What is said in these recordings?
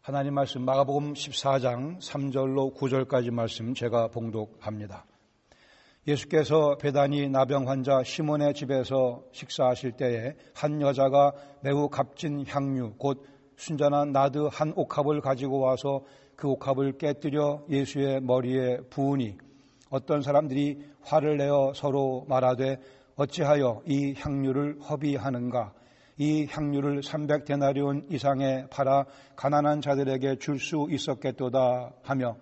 하나님 말씀 마가복음 14장 3절로 9절까지 말씀 제가 봉독합니다. 예수께서 베다니 나병 환자 시몬의 집에서 식사하실 때에 한 여자가 매우 값진 향유 곧 순전한 나드 한 옥합을 가지고 와서 그 옥합을 깨뜨려 예수의 머리에 부으니 어떤 사람들이 화를 내어 서로 말하되 어찌하여 이 향유를 허비하는가? 이 향유를 300데나리온 이상에 팔아 가난한 자들에게 줄 수 있었겠도다 하며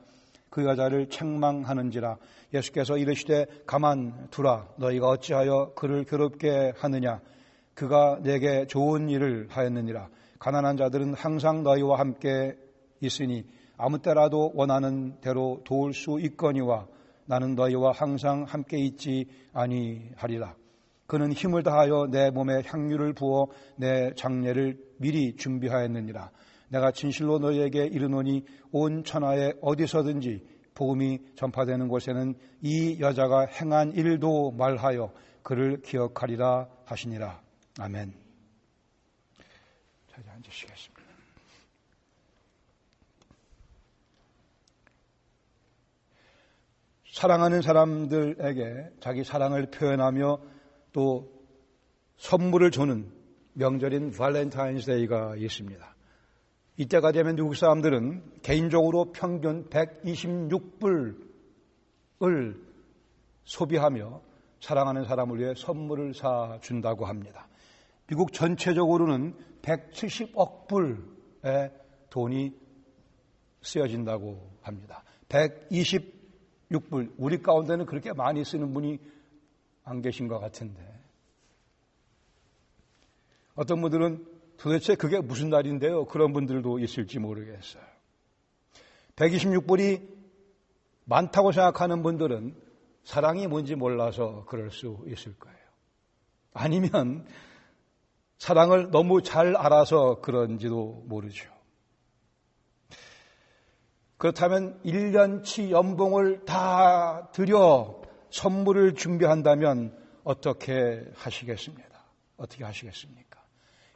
그 여자를 책망하는지라. 예수께서 이르시되 가만두라. 너희가 어찌하여 그를 괴롭게 하느냐? 그가 내게 좋은 일을 하였느니라. 가난한 자들은 항상 너희와 함께 있으니 아무 때라도 원하는 대로 도울 수 있거니와 나는 너희와 항상 함께 있지 아니하리라. 그는 힘을 다하여 내 몸에 향유를 부어 내 장례를 미리 준비하였느니라. 내가 진실로 너희에게 이르노니 온 천하에 어디서든지 복음이 전파되는 곳에는 이 여자가 행한 일도 말하여 그를 기억하리라 하시니라. 아멘. 자, 이제 앉으시겠습니다. 사랑하는 사람들에게 자기 사랑을 표현하며 또 선물을 주는 명절인 발렌타인스데이가 있습니다. 이때가 되면 미국 사람들은 개인적으로 평균 126불을 소비하며 사랑하는 사람을 위해 선물을 사준다고 합니다. 미국 전체적으로는 170억 불의 돈이 쓰여진다고 합니다. 126불, 우리 가운데는 그렇게 많이 쓰는 분이 안 계신 것 같은데 어떤 분들은 도대체 그게 무슨 날인데요? 그런 분들도 있을지 모르겠어요. 126불이 많다고 생각하는 분들은 사랑이 뭔지 몰라서 그럴 수 있을 거예요. 아니면 사랑을 너무 잘 알아서 그런지도 모르죠. 그렇다면 1년치 연봉을 다 들여 선물을 준비한다면 어떻게 하시겠습니까? 어떻게 하시겠습니까?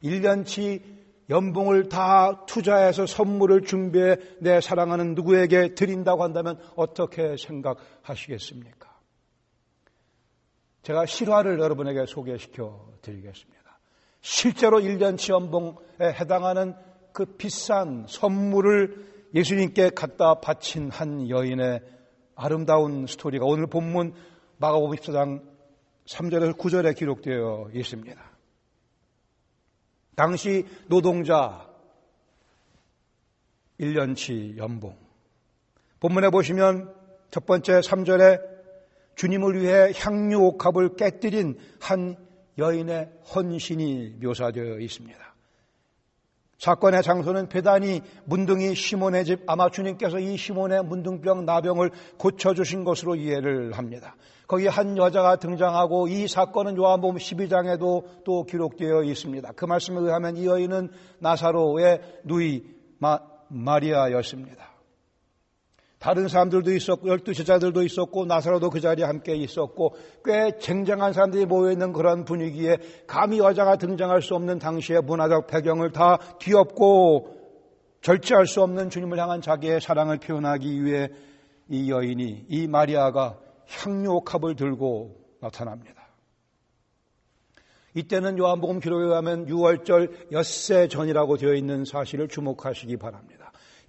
1년치 연봉을 다 투자해서 선물을 준비해 내 사랑하는 누구에게 드린다고 한다면 어떻게 생각하시겠습니까? 제가 실화를 여러분에게 소개시켜 드리겠습니다. 실제로 1년치 연봉에 해당하는 그 비싼 선물을 예수님께 갖다 바친 한 여인의 아름다운 스토리가 오늘 본문 마가복음 14장 3절에서 9절에 기록되어 있습니다. 당시 노동자 1년치 연봉. 본문에 보시면 첫 번째 3절에 주님을 위해 향유 옥합을 깨뜨린 한 여인의 헌신이 묘사되어 있습니다. 사건의 장소는 베다니 문둥이 시몬의 집, 아마 주님께서 이 시몬의 문둥병 나병을 고쳐주신 것으로 이해를 합니다. 거기 한 여자가 등장하고 이 사건은 요한복음 12장에도 또 기록되어 있습니다. 그 말씀에 의하면 이 여인은 나사로의 누이 마리아였습니다. 다른 사람들도 있었고 12제자들도 있었고 나사로도 그 자리에 함께 있었고 꽤 쟁쟁한 사람들이 모여있는 그런 분위기에 감히 여자가 등장할 수 없는 당시의 문화적 배경을 다 뒤엎고 절제할 수 없는 주님을 향한 자기의 사랑을 표현하기 위해 이 여인이, 이 마리아가 향유 옥합을 들고 나타납니다. 이때는 요한복음 기록에 의하면 6월절 엿새 전이라고 되어 있는 사실을 주목하시기 바랍니다.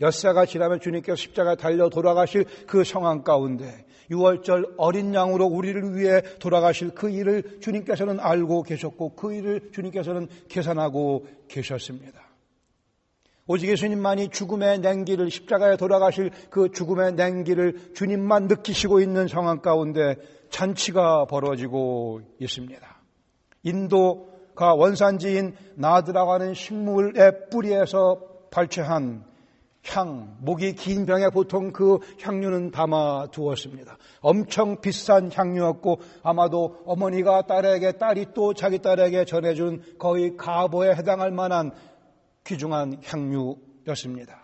엿새가 지나면 주님께서 십자가에 달려 돌아가실 그 상황 가운데 6월절 어린 양으로 우리를 위해 돌아가실 그 일을 주님께서는 알고 계셨고 그 일을 주님께서는 계산하고 계셨습니다. 오직 예수님만이 죽음의 냉기를, 십자가에 돌아가실 그 죽음의 냉기를 주님만 느끼시고 있는 상황 가운데 잔치가 벌어지고 있습니다. 인도가 원산지인 나드라고 하는 식물의 뿌리에서 발췌한 향, 목이 긴 병에 보통 그 향유는 담아 두었습니다. 엄청 비싼 향유였고 아마도 어머니가 딸에게, 딸이 또 자기 딸에게 전해준 거의 가보에 해당할 만한 귀중한 향유였습니다.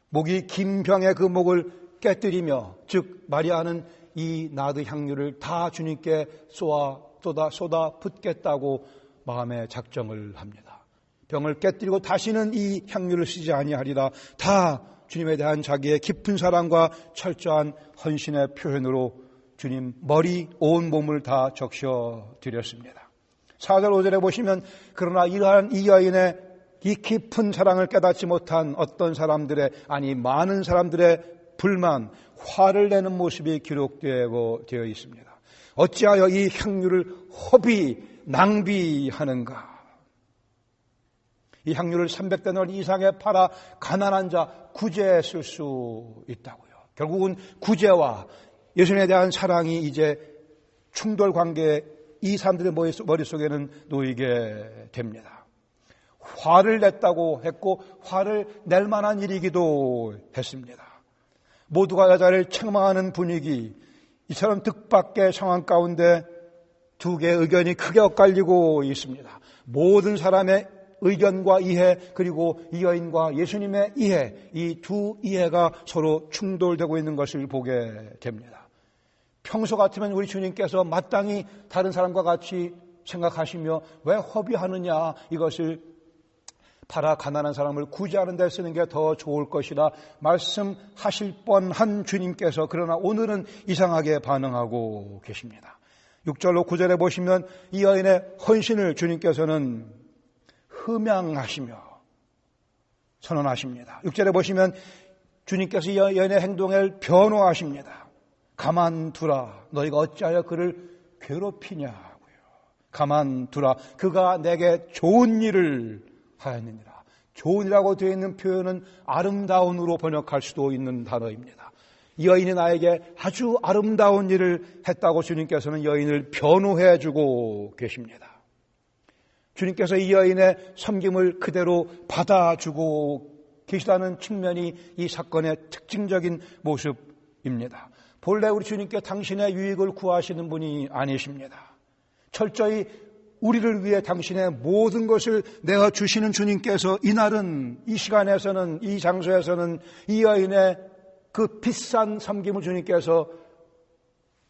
목이 긴 병의 그 목을 깨뜨리며, 즉 마리아는 이 나드 향유를 다 주님께 쏟아 붓겠다고 마음에 작정을 합니다. 병을 깨뜨리고 다시는 이 향유를 쓰지 아니하리라. 다 주님에 대한 자기의 깊은 사랑과 철저한 헌신의 표현으로 주님 머리 온 몸을 다 적셔 드렸습니다. 4절 5절에 보시면 그러나 이러한 이 여인의 이 깊은 사랑을 깨닫지 못한 어떤 사람들의 많은 사람들의 불만, 화를 내는 모습이 기록되어 있습니다. 어찌하여 이 향유를 낭비하는가? 이 향유를 300데나리 이상에 팔아 가난한 자 구제에 쓸 수 있다고요. 결국은 구제와 예수님에 대한 사랑이 이제 충돌 관계에 이 사람들의 머릿속에는 놓이게 됩니다. 화를 냈다고 했고 화를 낼 만한 일이기도 했습니다. 모두가 여자를 책망하는 분위기, 이처럼 뜻밖의 상황 가운데 두 개의 의견이 크게 엇갈리고 있습니다. 모든 사람의 의견과 이해, 그리고 이 여인과 예수님의 이해, 이 두 이해가 서로 충돌되고 있는 것을 보게 됩니다. 평소 같으면 우리 주님께서 마땅히 다른 사람과 같이 생각하시며 왜 허비하느냐, 이것을 팔아 가난한 사람을 구제하는 데 쓰는 게 더 좋을 것이라 말씀하실 뻔한 주님께서 그러나 오늘은 이상하게 반응하고 계십니다. 6절로 9절에 보시면 이 여인의 헌신을 주님께서는 흠양하시며 선언하십니다. 6절에 보시면 주님께서 이 여인의 행동을 변호하십니다. 가만두라, 너희가 어찌하여 그를 괴롭히냐고요. 가만두라, 그가 내게 좋은 일을 하였느니라. 좋은이라고 되어 있는 표현은 아름다운으로 번역할 수도 있는 단어입니다. 이 여인이 나에게 아주 아름다운 일을 했다고 주님께서는 여인을 변호해 주고 계십니다. 주님께서 이 여인의 섬김을 그대로 받아주고 계시다는 측면이 이 사건의 특징적인 모습입니다. 본래 우리 주님께 당신의 유익을 구하시는 분이 아니십니다. 철저히 우리를 위해 당신의 모든 것을 내어 주시는 주님께서 이날은, 이 시간에서는, 이 장소에서는 이 여인의 그 비싼 섬김을 주님께서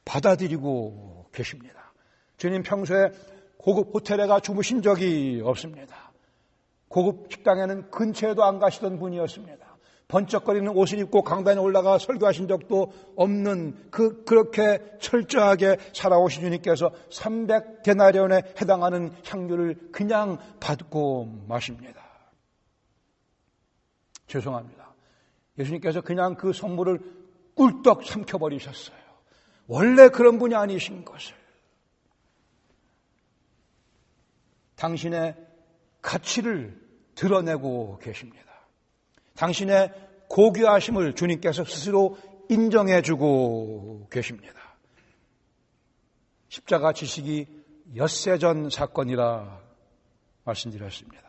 받아들이고 계십니다. 주님 평소에 고급 호텔에 가 주무신 적이 없습니다. 고급 식당에는 근처에도 안 가시던 분이었습니다. 번쩍거리는 옷을 입고 강단에 올라가 설교하신 적도 없는 그렇게 철저하게 살아오신 주님께서 300데나리온에 해당하는 향유를 그냥 받고 마십니다. 죄송합니다. 예수님께서 그냥 그 선물을 꿀떡 삼켜버리셨어요. 원래 그런 분이 아니신 것을. 당신의 가치를 드러내고 계십니다. 당신의 고귀하심을 주님께서 스스로 인정해주고 계십니다. 십자가 지식이 엿새 전 사건이라 말씀드렸습니다.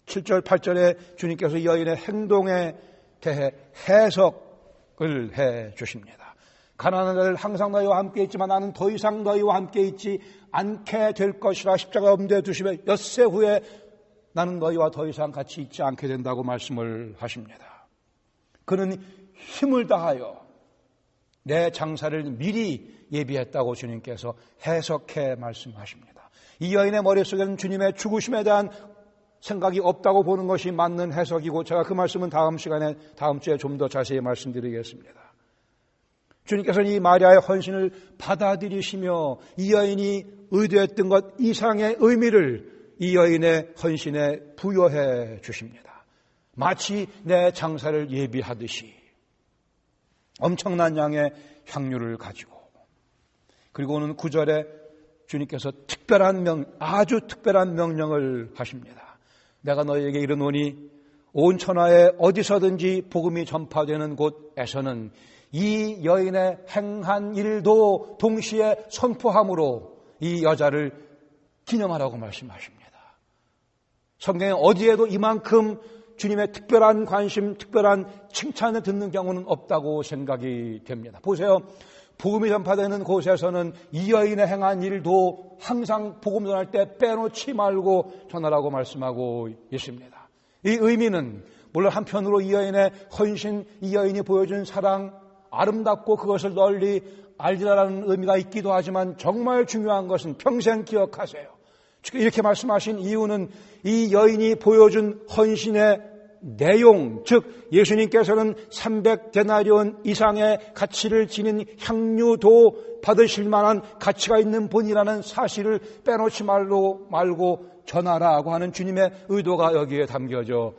7절, 8절에 주님께서 여인의 행동에 대해 해석을 해 주십니다. 가난한 자들 항상 너희와 함께 있지만 나는 더 이상 너희와 함께 있지 않게 될 것이라 십자가 엄대에 두시며 엿새 후에 나는 너희와 더 이상 같이 있지 않게 된다고 말씀을 하십니다. 그는 힘을 다하여 내 장사를 미리 예비했다고 주님께서 해석해 말씀하십니다. 이 여인의 머릿속에는 주님의 죽으심에 대한 생각이 없다고 보는 것이 맞는 해석이고 제가 그 말씀은 다음 시간에 다음 주에 좀 더 자세히 말씀드리겠습니다. 주님께서는 이 마리아의 헌신을 받아들이시며 이 여인이 의도했던 것 이상의 의미를 이 여인의 헌신에 부여해 주십니다. 마치 내 장사를 예비하듯이 엄청난 양의 향유를 가지고 그리고 오는 9절에 주님께서 아주 특별한 명령을 하십니다. 내가 너희에게 이르노니 온 천하에 어디서든지 복음이 전파되는 곳에서는 이 여인의 행한 일도 동시에 선포함으로 이 여자를 기념하라고 말씀하십니다. 성경에 어디에도 이만큼 주님의 특별한 관심, 특별한 칭찬을 듣는 경우는 없다고 생각이 됩니다. 보세요. 복음이 전파되는 곳에서는 이 여인의 행한 일도 항상 복음 전할 때 빼놓지 말고 전하라고 말씀하고 있습니다. 이 의미는 물론 한편으로 이 여인의 헌신, 이 여인이 보여준 사랑, 아름답고 그것을 널리 알리라는 의미가 있기도 하지만 정말 중요한 것은 평생 기억하세요. 이렇게 말씀하신 이유는 이 여인이 보여준 헌신의 내용, 즉 예수님께서는 300데나리온 이상의 가치를 지닌 향유도 받으실 만한 가치가 있는 분이라는 사실을 빼놓지 말고 전하라고 하는 주님의 의도가 여기에 담겨져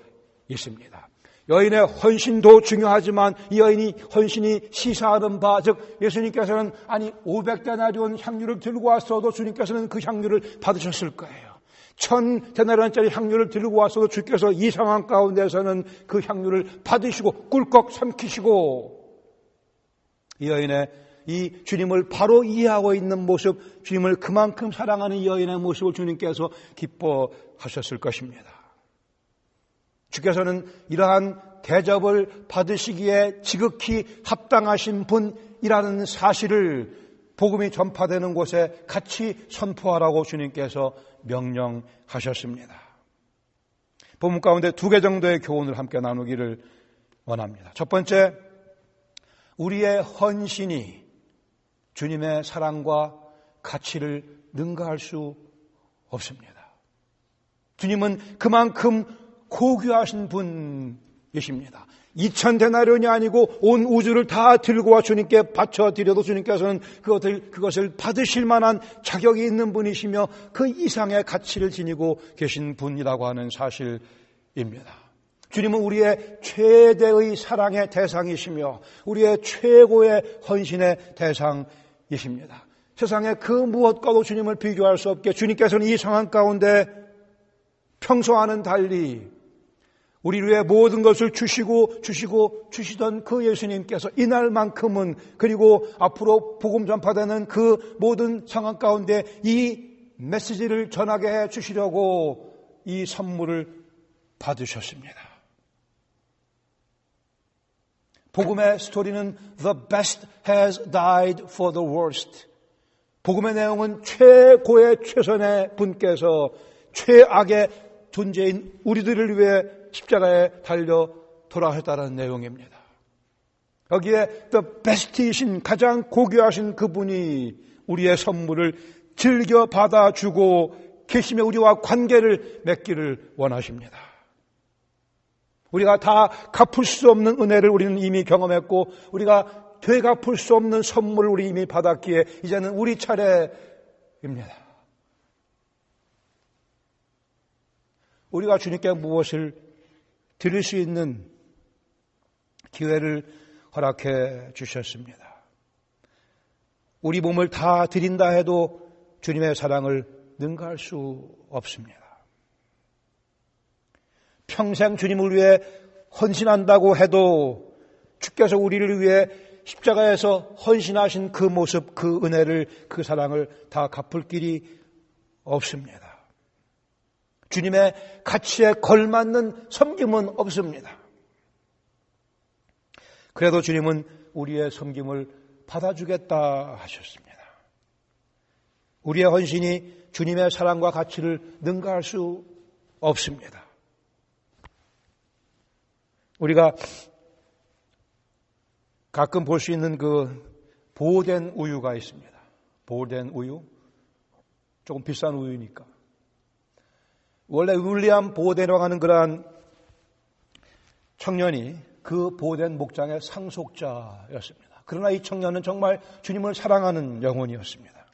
있습니다. 여인의 헌신도 중요하지만 이 여인이 헌신이 시사하는 바, 즉 예수님께서는 500데나리온 향유를 들고 왔어도 주님께서는 그 향유를 받으셨을 거예요. 1000데나리온짜리 향유를 들고 왔어도 주께서 이 상황 가운데서는 그 향유를 받으시고 꿀꺽 삼키시고, 이 여인의 이 주님을 바로 이해하고 있는 모습, 주님을 그만큼 사랑하는 이 여인의 모습을 주님께서 기뻐하셨을 것입니다. 주께서는 이러한 대접을 받으시기에 지극히 합당하신 분이라는 사실을 복음이 전파되는 곳에 같이 선포하라고 주님께서 명령하셨습니다. 본문 가운데 2개 정도의 교훈을 함께 나누기를 원합니다. 첫 번째, 우리의 헌신이 주님의 사랑과 가치를 능가할 수 없습니다. 주님은 그만큼 고귀하신 분이십니다. 2000데나리온이 아니고 온 우주를 다 들고 와 주님께 바쳐드려도 주님께서는 그것을 받으실 만한 자격이 있는 분이시며 그 이상의 가치를 지니고 계신 분이라고 하는 사실입니다. 주님은 우리의 최대의 사랑의 대상이시며 우리의 최고의 헌신의 대상이십니다. 세상의 그 무엇과도 주님을 비교할 수 없게 주님께서는 이 상황 가운데 평소와는 달리 우리를 위해 모든 것을 주시던 그 예수님께서 이날만큼은, 그리고 앞으로 복음 전파되는 그 모든 상황 가운데 이 메시지를 전하게 해 주시려고 이 선물을 받으셨습니다. 복음의 스토리는 The best has died for the worst. 복음의 내용은 최고의 최선의 분께서 최악의 존재인 우리들을 위해 십자가에 달려 돌아가셨다는 내용입니다. 여기에 The best이신 가장 고귀하신 그분이 우리의 선물을 즐겨 받아주고 계시며 우리와 관계를 맺기를 원하십니다. 우리가 다 갚을 수 없는 은혜를 우리는 이미 경험했고 우리가 되갚을 수 없는 선물을 우리 이미 받았기에 이제는 우리 차례입니다. 우리가 주님께 무엇을 드릴 수 있는 기회를 허락해 주셨습니다. 우리 몸을 다 드린다 해도 주님의 사랑을 능가할 수 없습니다. 평생 주님을 위해 헌신한다고 해도 주께서 우리를 위해 십자가에서 헌신하신 그 모습, 그 은혜를, 그 사랑을 다 갚을 길이 없습니다. 주님의 가치에 걸맞는 섬김은 없습니다. 그래도 주님은 우리의 섬김을 받아주겠다 하셨습니다. 우리의 헌신이 주님의 사랑과 가치를 능가할 수 없습니다. 우리가 가끔 볼 수 있는 그 보호된 우유가 있습니다. 보호된 우유? 조금 비싼 우유니까. 원래 윌리엄 보덴이라고 하는 그러한 청년이 그 보덴 목장의 상속자였습니다. 그러나 이 청년은 정말 주님을 사랑하는 영혼이었습니다.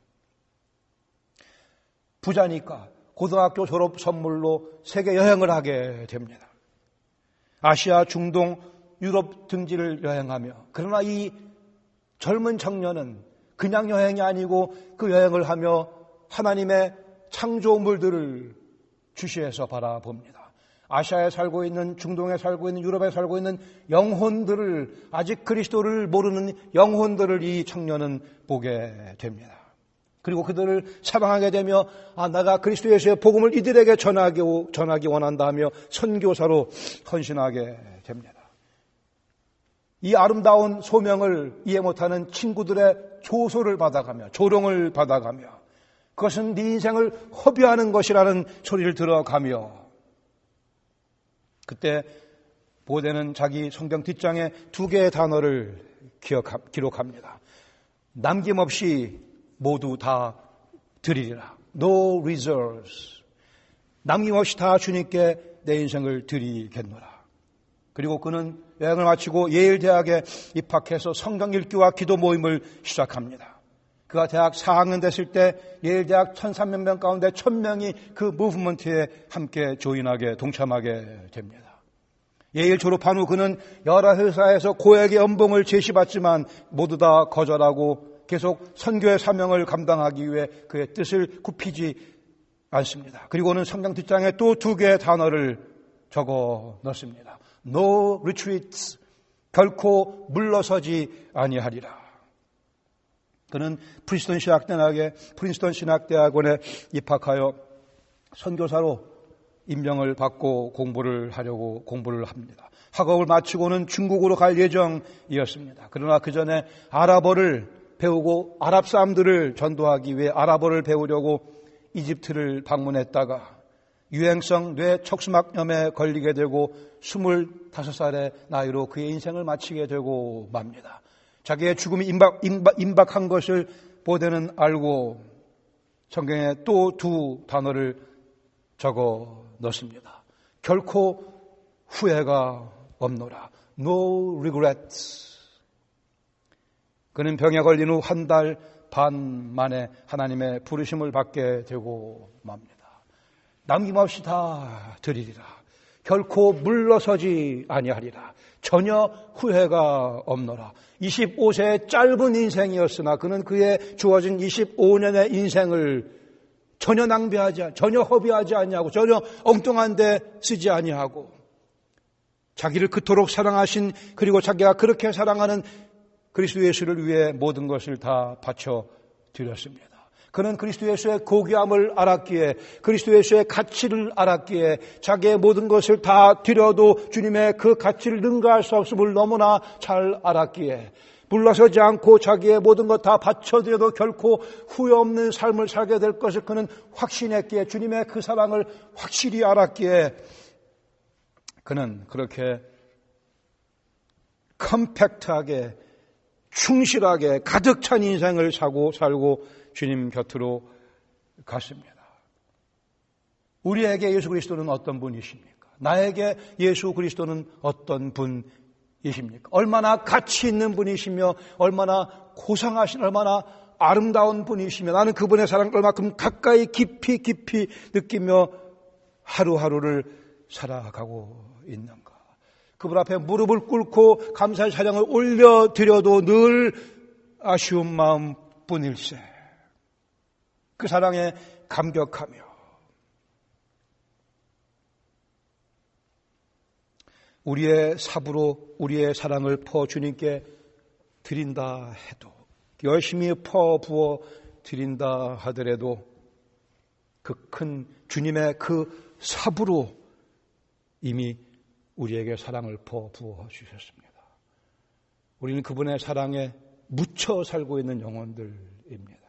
부자니까 고등학교 졸업 선물로 세계 여행을 하게 됩니다. 아시아, 중동, 유럽 등지를 여행하며, 그러나 이 젊은 청년은 그냥 여행이 아니고 그 여행을 하며 하나님의 창조물들을 주시해서 바라봅니다. 아시아에 살고 있는, 중동에 살고 있는, 유럽에 살고 있는 영혼들을, 아직 그리스도를 모르는 영혼들을 이 청년은 보게 됩니다. 그리고 그들을 사랑하게 되며 내가 그리스도 예수의 복음을 이들에게 전하기 원한다며 선교사로 헌신하게 됩니다. 이 아름다운 소명을 이해 못하는 친구들의 조소를 받아가며 조롱을 받아가며 그것은 네 인생을 허비하는 것이라는 소리를 들어가며, 그때 보덴은 자기 성경 뒷장에 2개의 단어를 기록합니다. 남김없이 모두 다 드리리라. no reserves. 남김없이 다 주님께 내 인생을 드리겠노라. 그리고 그는 여행을 마치고 예일 대학에 입학해서 성경 읽기와 기도 모임을 시작합니다. 그가 대학 4학년 됐을 때 예일 대학 1,300명 가운데 1,000명이 그 무브먼트에 함께 조인하게 동참하게 됩니다. 예일 졸업한 후 그는 여러 회사에서 고액의 연봉을 제시받지만 모두 다 거절하고 계속 선교의 사명을 감당하기 위해 그의 뜻을 굽히지 않습니다. 그리고는 성경 뒷장에 또 2개의 단어를 적어 넣습니다. No retreats. 결코 물러서지 아니하리라. 그는 프린스턴 신학대학원에 입학하여 선교사로 임명을 받고 공부를 합니다. 학업을 마치고는 중국으로 갈 예정이었습니다. 그러나 그 전에 아랍어를 배우고 아랍 사람들을 전도하기 위해 아랍어를 배우려고 이집트를 방문했다가 유행성 뇌척수막염에 걸리게 되고 25살의 나이로 그의 인생을 마치게 되고 맙니다. 자기의 죽음이 임박한 것을 보대는 알고 성경에 또 2 단어를 적어 넣습니다. 결코 후회가 없노라. No regrets. 그는 병에 걸린 후 1달 반 만에 하나님의 부르심을 받게 되고 맙니다. 남김없이 다 드리리라. 결코 물러서지 아니하리라. 전혀 후회가 없노라. 25세의 짧은 인생이었으나 그는 그의 주어진 25년의 인생을 전혀 전혀 허비하지 아니하고 전혀 엉뚱한 데 쓰지 아니하고 자기를 그토록 사랑하신 그리고 자기가 그렇게 사랑하는 그리스도 예수를 위해 모든 것을 다 바쳐 드렸습니다. 그는 그리스도 예수의 고귀함을 알았기에 그리스도 예수의 가치를 알았기에 자기의 모든 것을 다 드려도 주님의 그 가치를 능가할 수 없음을 너무나 잘 알았기에 물러서지 않고 자기의 모든 것 다 바쳐드려도 결코 후회 없는 삶을 살게 될 것을 그는 확신했기에 주님의 그 사랑을 확실히 알았기에 그는 그렇게 컴팩트하게 충실하게 가득 찬 인생을 살고 주님 곁으로 갔습니다. 우리에게 예수 그리스도는 어떤 분이십니까? 나에게 예수 그리스도는 어떤 분이십니까? 얼마나 가치 있는 분이시며 얼마나 고상하신 얼마나 아름다운 분이시며 나는 그분의 사랑을 얼마큼 가까이 깊이 느끼며 하루하루를 살아가고 있는가? 그분 앞에 무릎을 꿇고 감사의 찬양을 올려드려도 늘 아쉬운 마음뿐일세. 그 사랑에 감격하며 우리의 삽으로 우리의 사랑을 퍼 주님께 드린다 해도 열심히 퍼 부어 드린다 하더라도 그 큰 주님의 그 삽으로 이미 우리에게 사랑을 퍼 부어 주셨습니다. 우리는 그분의 사랑에 묻혀 살고 있는 영혼들입니다.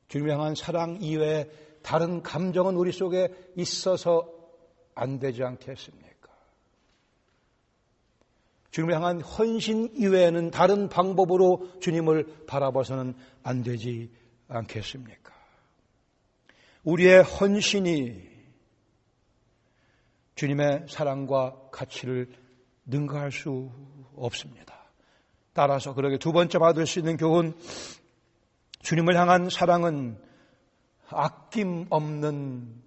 주님을 향한 사랑 이외에 다른 감정은 우리 속에 있어서 안 되지 않겠습니까? 주님을 향한 헌신 이외에는 다른 방법으로 주님을 바라봐서는 안 되지 않겠습니까? 우리의 헌신이 주님의 사랑과 가치를 능가할 수 없습니다. 따라서 그렇게 2번째 받을 수 있는 교훈, 주님을 향한 사랑은 아낌없는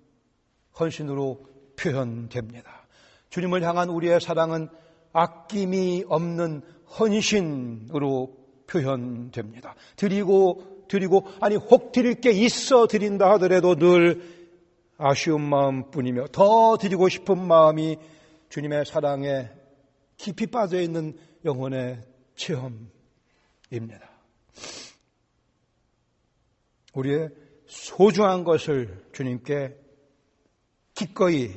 헌신으로 표현됩니다. 주님을 향한 우리의 사랑은 아낌이 없는 헌신으로 표현됩니다. 드리고 아니 혹 드릴 게 있어 드린다 하더라도 늘 아쉬운 마음뿐이며 더 드리고 싶은 마음이 주님의 사랑에 깊이 빠져있는 영혼의 체험입니다. 우리의 소중한 것을 주님께 기꺼이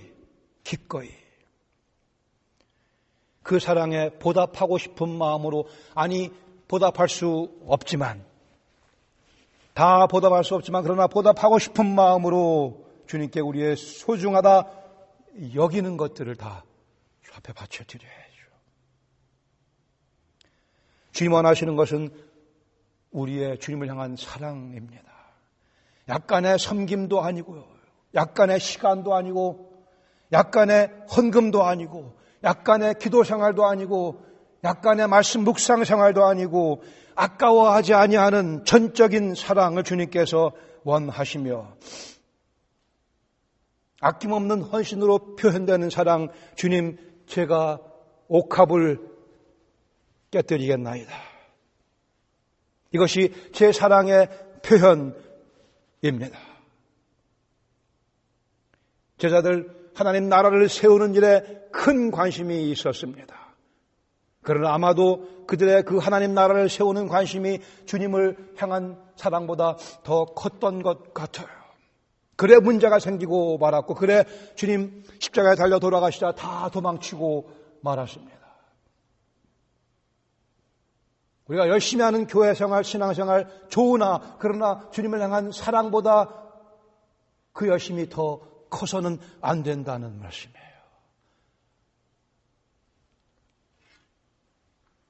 그 사랑에 보답하고 싶은 마음으로 아니 보답할 수 없지만 다 보답할 수 없지만 그러나 보답하고 싶은 마음으로 주님께 우리의 소중하다 여기는 것들을 다 주 앞에 바쳐드려야죠. 주님 원하시는 것은 우리의 주님을 향한 사랑입니다. 약간의 섬김도 아니고요. 약간의 시간도 아니고, 약간의 헌금도 아니고, 약간의 기도 생활도 아니고, 약간의 말씀 묵상 생활도 아니고, 아까워하지 아니하는 전적인 사랑을 주님께서 원하시며, 아낌없는 헌신으로 표현되는 사랑, 주님, 제가 옥합을 깨뜨리겠나이다. 이것이 제 사랑의 표현입니다. 제자들 하나님 나라를 세우는 일에 큰 관심이 있었습니다. 그러나 아마도 그들의 그 하나님 나라를 세우는 관심이 주님을 향한 사랑보다 더 컸던 것 같아요. 그래 문제가 생기고 말았고, 그래 주님 십자가에 달려 돌아가시다 다 도망치고 말았습니다. 우리가 열심히 하는 교회 생활, 신앙생활 좋으나, 그러나 주님을 향한 사랑보다 그 열심이 더 커서는 안 된다는 말씀이에요.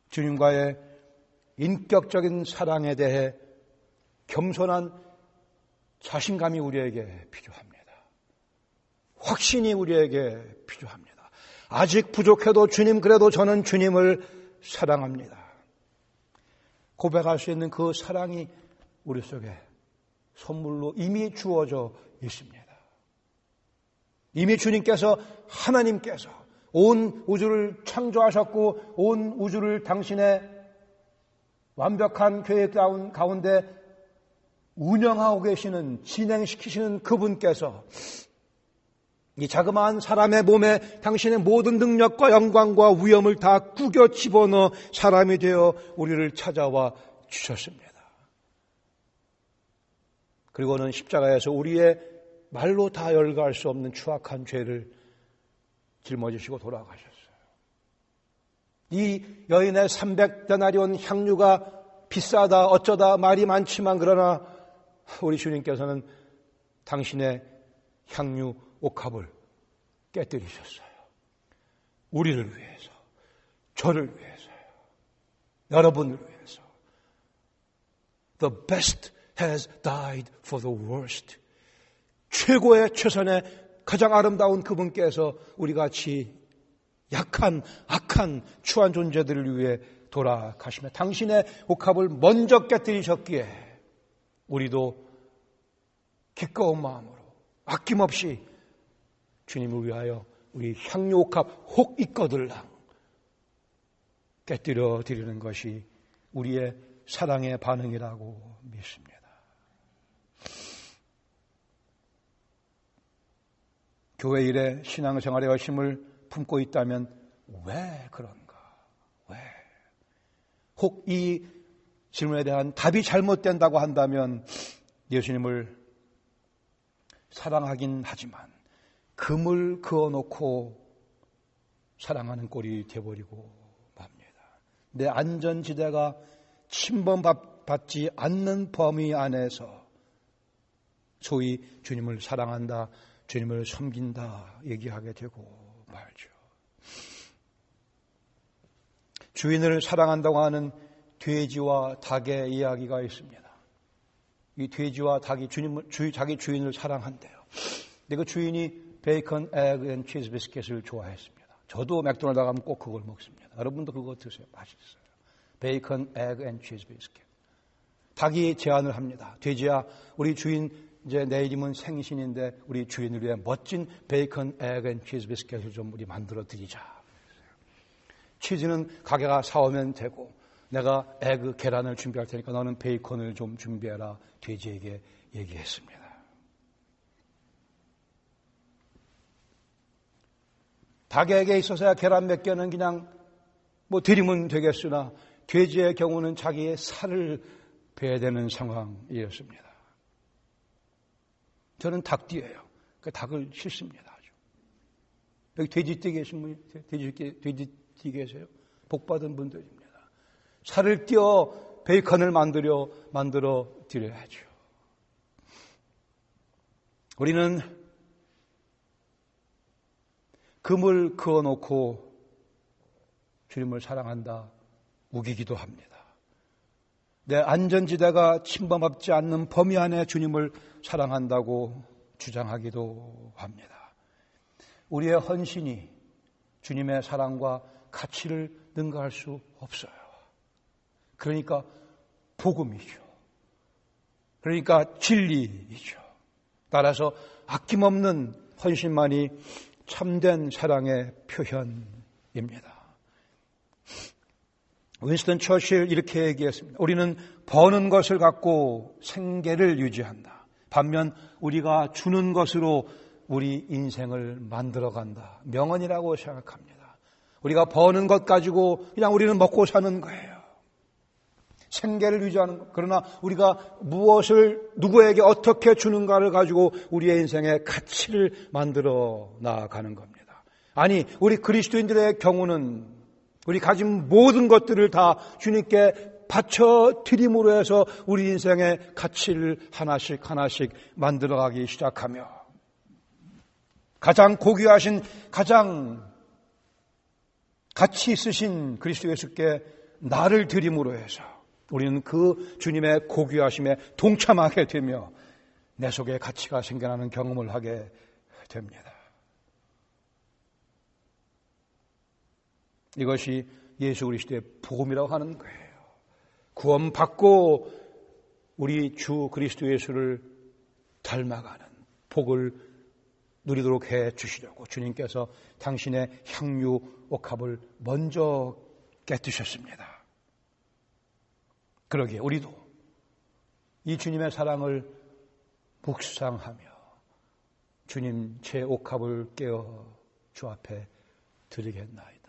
주님과의 인격적인 사랑에 대해 겸손한 자신감이 우리에게 필요합니다. 확신이 우리에게 필요합니다. 아직 부족해도 주님, 그래도 저는 주님을 사랑합니다. 고백할 수 있는 그 사랑이 우리 속에 선물로 이미 주어져 있습니다. 이미 주님께서, 하나님께서 온 우주를 창조하셨고 온 우주를 당신의 완벽한 계획 가운데 운영하고 계시는, 진행시키시는 그분께서 이 자그마한 사람의 몸에 당신의 모든 능력과 영광과 위엄을 다 구겨 집어넣어 사람이 되어 우리를 찾아와 주셨습니다. 그리고는 십자가에서 우리의 말로 다 열거할 수 없는 추악한 죄를 짊어지시고 돌아가셨어요. 이 여인의 300데나리온 향유가 비싸다, 어쩌다 말이 많지만, 그러나 우리 주님께서는 당신의 향유 옥합을 깨뜨리셨어요. 우리를 위해서, 저를 위해서요. 여러분을 위해서. The best has died for the worst. 최고의, 최선의, 가장 아름다운 그분께서 우리 같이 약한, 악한, 추한 존재들을 위해 돌아가시며 당신의 옥합을 먼저 깨뜨리셨기에 우리도 기꺼운 마음으로 아낌없이 주님을 위하여 우리 향유 옥합 혹 있거들랑 깨뜨려 드리는 것이 우리의 사랑의 반응이라고 믿습니다. 교회 일에 신앙생활의 열심을 품고 있다면 왜 그런가? 왜? 혹 이 질문에 대한 답이 잘못된다고 한다면 예수님을 사랑하긴 하지만 금을 그어놓고 사랑하는 꼴이 되어버리고 맙니다. 내 안전지대가 침범받지 않는 범위 안에서 소위 주님을 사랑한다, 주님을 섬긴다 얘기하게 되고 말죠. 주인을 사랑한다고 하는 돼지와 닭의 이야기가 있습니다. 이 돼지와 닭이 자기 주인을 사랑한대요. 근데 그 주인이 베이컨, 에그 앤 치즈 비스킷을 좋아했습니다. 저도 맥도날드 가면 꼭 그걸 먹습니다. 여러분도 그거 드세요. 맛있어요. 베이컨, 에그 앤 치즈 비스킷. 닭이 제안을 합니다. 돼지야, 우리 주인 이제 내일이면 생신인데 우리 주인을 위해 멋진 베이컨, 에그 앤 치즈 비스킷을 좀 우리 만들어 드리자. 치즈는 가게가 사오면 되고 내가 에그, 계란을 준비할 테니까 너는 베이컨을 좀 준비해라. 돼지에게 얘기했습니다. 닭에게 있어서야 계란 몇 개는 그냥 드리면 되겠으나 돼지의 경우는 자기의 살을 베야 되는 상황이었습니다. 저는 닭띠예요. 그 닭을 싫습니다. 아주. 여기 돼지띠 계신 분이 돼지띠 계세요? 복받은 분들입니다. 살을 띄어 베이컨을 만들어 드려야죠. 우리는 금을 그어놓고 주님을 사랑한다 우기기도 합니다. 내 안전지대가 침범받지 않는 범위 안에 주님을 사랑한다고 주장하기도 합니다. 우리의 헌신이 주님의 사랑과 가치를 능가할 수 없어요. 그러니까 복음이죠. 그러니까 진리이죠. 따라서 아낌없는 헌신만이 참된 사랑의 표현입니다. 윈스턴 처칠 이렇게 얘기했습니다. 우리는 버는 것을 갖고 생계를 유지한다. 반면 우리가 주는 것으로 우리 인생을 만들어간다. 명언이라고 생각합니다. 우리가 버는 것 가지고 그냥 우리는 먹고 사는 거예요. 생계를 유지하는 것. 그러나 우리가 무엇을 누구에게 어떻게 주는가를 가지고 우리의 인생의 가치를 만들어 나아가는 겁니다. 아니, 우리 그리스도인들의 경우는 우리 가진 모든 것들을 다 주님께 바쳐 드림으로 해서 우리 인생의 가치를 하나씩 하나씩 만들어가기 시작하며 가장 고귀하신 가장 가치 있으신 그리스도 예수께 나를 드림으로 해서 우리는 그 주님의 고귀하심에 동참하게 되며 내 속에 가치가 생겨나는 경험을 하게 됩니다. 이것이 예수 그리스도의 복음이라고 하는 거예요. 구원받고 우리 주 그리스도 예수를 닮아가는 복을 누리도록 해 주시려고 주님께서 당신의 향유 옥합을 먼저 깨뜨셨습니다. 그러기에 우리도 이 주님의 사랑을 묵상하며 주님 제 옥합을 깨어 주 앞에 드리겠나이다.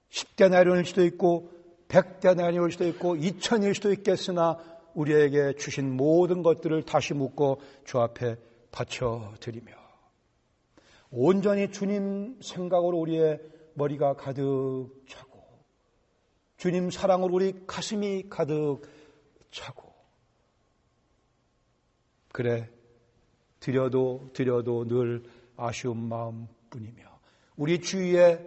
10데나리온일 수도 있고 100데나리온일 수도 있고 2000일 수도 있겠으나 우리에게 주신 모든 것들을 다시 묻고 주 앞에 바쳐드리며 온전히 주님 생각으로 우리의 머리가 가득 차고 주님 사랑으로 우리 가슴이 가득 차고 그래 드려도 늘 아쉬운 마음뿐이며 우리 주위에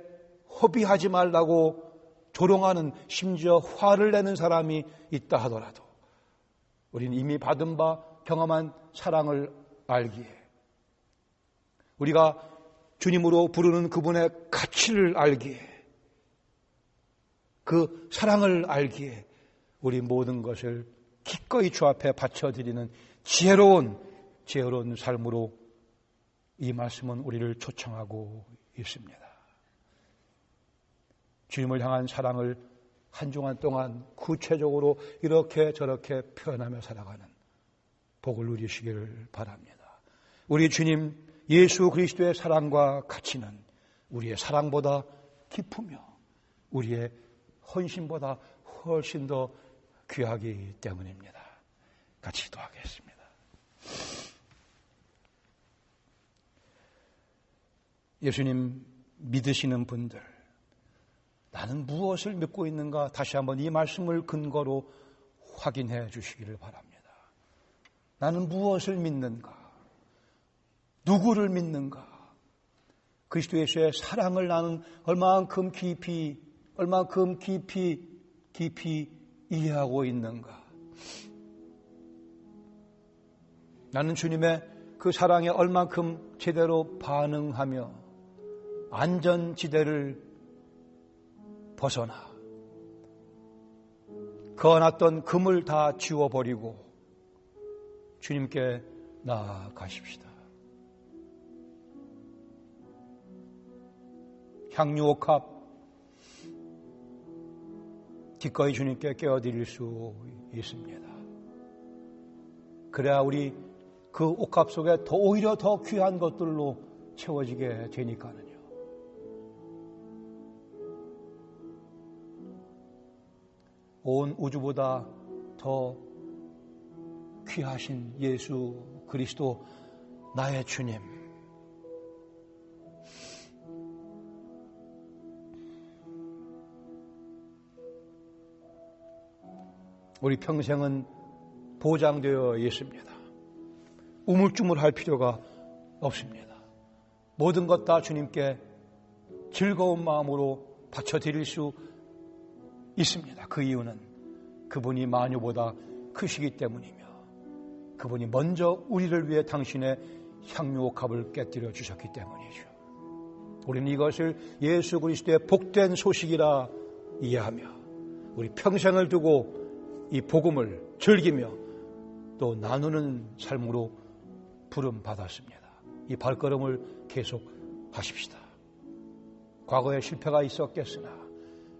허비하지 말라고 조롱하는 심지어 화를 내는 사람이 있다 하더라도 우리는 이미 받은 바 경험한 사랑을 알기에 우리가 주님으로 부르는 그분의 가치를 알기에 그 사랑을 알기에 우리 모든 것을 기꺼이 주 앞에 바쳐드리는 지혜로운 삶으로 이 말씀은 우리를 초청하고 있습니다. 주님을 향한 사랑을 한 주간 동안 구체적으로 이렇게 저렇게 표현하며 살아가는 복을 누리시기를 바랍니다. 우리 주님 예수 그리스도의 사랑과 가치는 우리의 사랑보다 깊으며 우리의 헌신보다 훨씬 더 귀하기 때문입니다. 같이 기도하겠습니다. 예수님 믿으시는 분들, 나는 무엇을 믿고 있는가 다시 한번 이 말씀을 근거로 확인해 주시기를 바랍니다. 나는 무엇을 믿는가? 누구를 믿는가? 그리스도 예수의 사랑을 나는 얼마만큼 깊이 이해하고 있는가? 나는 주님의 그 사랑에 얼만큼 제대로 반응하며 안전지대를 벗어나 그어놨던 금을 다 지워버리고 주님께 나아가십시다. 향유옥합 기꺼이 주님께 깨어드릴 수 있습니다. 그래야 우리 그 옥합 속에 오히려 더 귀한 것들로 채워지게 되니까는요. 온 우주보다 더 귀하신 예수 그리스도 나의 주님, 우리 평생은 보장되어 있습니다. 우물쭈물할 필요가 없습니다. 모든 것 다 주님께 즐거운 마음으로 바쳐드릴 수 있습니다. 그 이유는 그분이 만유보다 크시기 때문이며 그분이 먼저 우리를 위해 당신의 향유옥합을 깨뜨려 주셨기 때문이죠. 우리는 이것을 예수 그리스도의 복된 소식이라 이해하며 우리 평생을 두고 이 복음을 즐기며 또 나누는 삶으로 부름받았습니다. 이 발걸음을 계속하십시다. 과거에 실패가 있었겠으나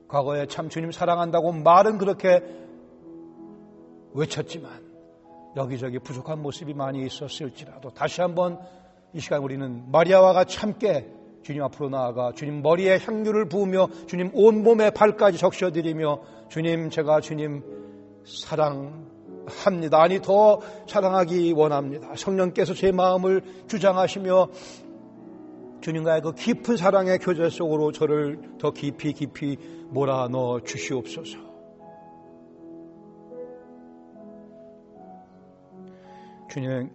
과거에 참 주님 사랑한다고 말은 그렇게 외쳤지만 여기저기 부족한 모습이 많이 있었을지라도 다시 한번 이 시간 우리는 마리아와 같이 함께 주님 앞으로 나아가 주님 머리에 향유를 부으며 주님 온몸에 발까지 적셔드리며 주님 제가 주님 사랑합니다. 아니 더 사랑하기 원합니다. 성령께서 제 마음을 주장하시며 주님과의 그 깊은 사랑의 교제 속으로 저를 더 깊이 몰아넣어 주시옵소서.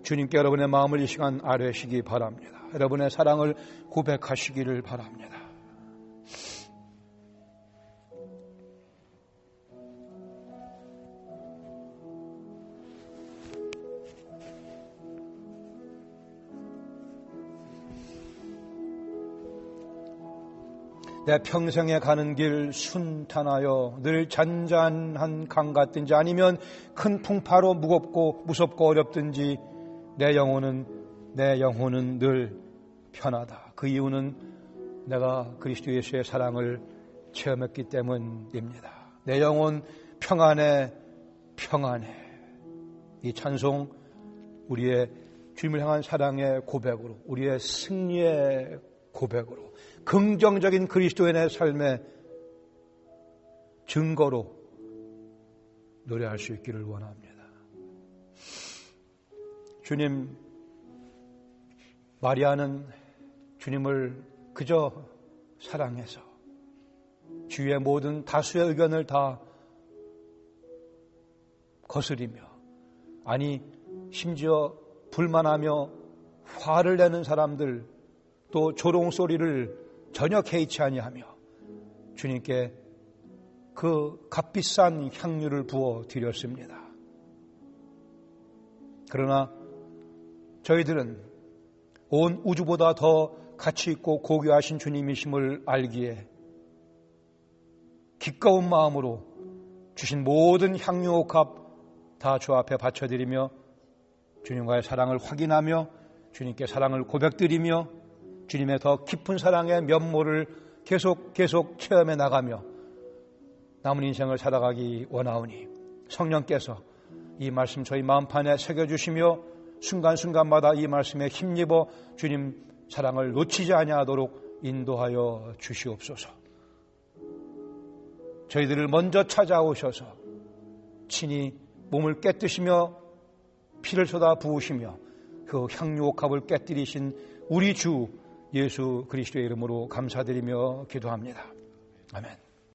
주님께 여러분의 마음을 이 시간 아뢰시기 바랍니다. 여러분의 사랑을 고백하시기를 바랍니다. 내 평생에 가는 길 순탄하여 늘 잔잔한 강 같든지 아니면 큰 풍파로 무섭고 어렵든지 내 영혼은 늘 편하다. 그 이유는 내가 그리스도 예수의 사랑을 체험했기 때문입니다. 내 영혼 평안해. 이 찬송 우리의 주님을 향한 사랑의 고백으로 우리의 승리의 고백으로 긍정적인 그리스도인의 삶의 증거로 노래할 수 있기를 원합니다. 주님, 마리아는 주님을 그저 사랑해서 주위의 모든 다수의 의견을 다 거스리며 아니 심지어 불만하며 화를 내는 사람들 또 조롱소리를 전혀 개의치 아니하며 주님께 그 값비싼 향유를 부어 드렸습니다. 그러나 저희들은 온 우주보다 더 가치 있고 고귀하신 주님이심을 알기에 기꺼운 마음으로 주신 모든 향유옥합 다 주 앞에 바쳐드리며 주님과의 사랑을 확인하며 주님께 사랑을 고백드리며 주님의 더 깊은 사랑의 면모를 계속 체험해 나가며 남은 인생을 살아가기 원하오니 성령께서 이 말씀 저희 마음판에 새겨주시며 순간순간마다 이 말씀에 힘입어 주님 사랑을 놓치지 아니하도록 인도하여 주시옵소서. 저희들을 먼저 찾아오셔서 친히 몸을 깨뜨시며 피를 쏟아 부으시며 그 향유옥합을 깨뜨리신 우리 주 예수 그리스도의 이름으로 감사드리며 기도합니다. 아멘.